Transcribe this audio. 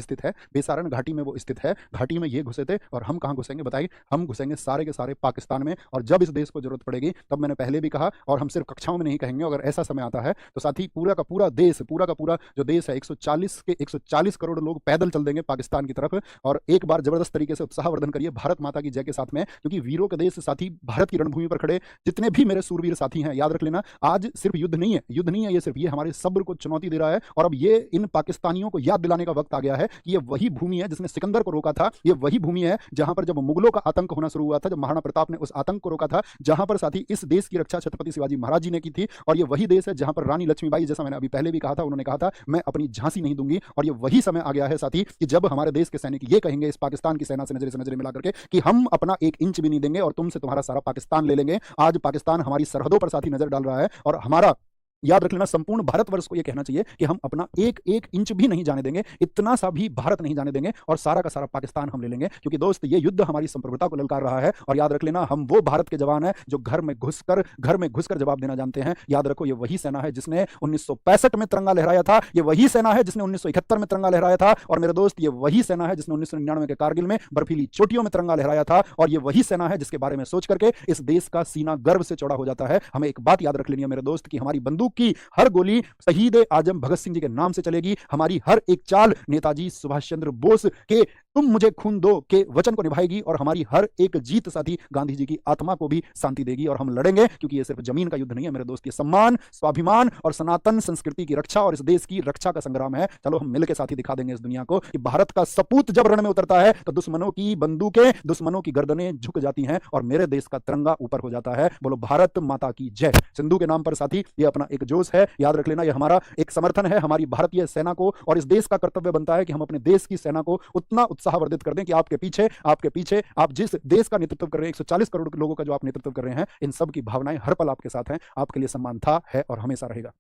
स्थित है, बेसारण घाटी में वो स्थित है। घाटी में ये घुसे थे और हम कहाँ घुसेंगे बताइए? हम घुसेंगे सारे के सारे पाकिस्तान में, और जब इस देश को जरूरत पड़ेगी तब मैंने पहले भी कहा, और हम सिर्फ कक्षाओं में नहीं कहेंगे, अगर ऐसा समय आता है तो साथ ही पूरा का पूरा देश, पूरा का पूरा जो देश है 140 करोड़ लोग पैदल चल देंगे पाकिस्तान की तरफ, और एक बार जबरदस्त तरीके से उत्साहवर्धन करिए भारत माता की जय के साथ में, क्योंकि वीरों के देश साथी भारत की रणभूमि पर खड़े जितने भी मेरे सूरवीर साथी हैं, याद रख लेना, आज सिर्फ युद्ध नहीं है, युद्ध नहीं है ये, सिर्फ ये हमारे सब्र को चुनौती दे रहा है। और अब ये इन पाकिस्तानियों को याद दिलाने का वक्त आ गया है कि ये वही भूमि है जिसने सिकंदर को रोका था, ये वही भूमि है जहां पर जब मुगलों का आतंक होना शुरू हुआ था, जब महाराणा प्रताप ने उस आतंक को रोका था, जहां पर साथी इस देश की रक्षा छत्रपति शिवाजी महाराज जी ने की थी। और ये वही देश है जहां पर रानी लक्ष्मीबाई, जैसा मैंने अभी पहले भी कहा था, उन्होंने कहा था मैं अपनी झांसी नहीं दूंगी। और ये वही समय आ गया है साथी कि जब हमारे देश के सैनिक ये कहेंगे इस पाकिस्तान की सेना से नजरें मिला करके कि हम अपना 1 इंच भी नहीं देंगे और तुमसे तुम्हारा सारा पाकिस्तान ले लेंगे। आज पाकिस्तान हमारी सरहदों पर साथी नजर डाल रहा है, और हमारा, याद रख लेना, संपूर्ण भारतवर्ष को यह कहना चाहिए कि हम अपना 1 इंच भी नहीं जाने देंगे, इतना सा भी भारत नहीं जाने देंगे, और सारा का सारा पाकिस्तान हम ले लेंगे। क्योंककि दोस्त ये युद्ध हमारी संप्रभुता को ललकार रहा है, और याद रख लेना हम वो भारत के जवान हैं जो घर में घुसकर जवाब देना जानते हैं। याद रखो ये वही सेना है जिसने 1965 में तिरंगा लहराया था, ये वही सेना है जिसने 1971 में तिरंगा लहराया था, और मेरे दोस्त ये वही सेना है जिसने 1999 के कारगिल में बर्फीली चोटियों में तिरंगा लहराया था, और ये वही सेना है जिसके बारे में सोच करके इस देश का सीना गर्व से चौड़ा हो जाता है। हमें एक बात याद रख लेनी है मेरे दोस्त कि हमारी बंदूक की हर गोली शहीद आजम भगत सिंह जी के नाम से चलेगी, हमारी हर एक चाल नेताजी सुभाष चंद्र बोस के तुम मुझे खून दो के वचन को निभाएगी, और हमारी हर एक जीत साथी गांधी जी की आत्मा को भी शांति देगी। और हम लड़ेंगे क्योंकि ये सिर्फ जमीन का युद्ध नहीं है मेरे दोस्त, ये सम्मान, स्वाभिमान और सनातन संस्कृति की रक्षा और इस देश की रक्षा का संग्राम है। चलो हम मिलकर साथी दिखा देंगे इस दुनिया को कि भारत का सपूत जब रण में उतरता है तो दुश्मनों की बंदूकें, दुश्मनों की गर्दनें झुक जाती हैं और मेरे देश का तिरंगा ऊपर हो जाता है। बोलो भारत माता की जय। सिंधु के नाम पर साथी ये अपना एक जोश है, याद रख लेना, ये हमारा एक समर्थन है हमारी भारतीय सेना को, और इस देश का कर्तव्य बनता है कि हम अपने देश की सेना को उतना उत्साहवर्धित कर दें कि आपके पीछे आप जिस देश का नेतृत्व कर रहे हैं, 140 करोड़ लोगों का जो आप नेतृत्व कर रहे हैं, इन सब की भावनाएं हर पल आपके साथ हैं। आपके लिए सम्मान था, है और हमेशा रहेगा।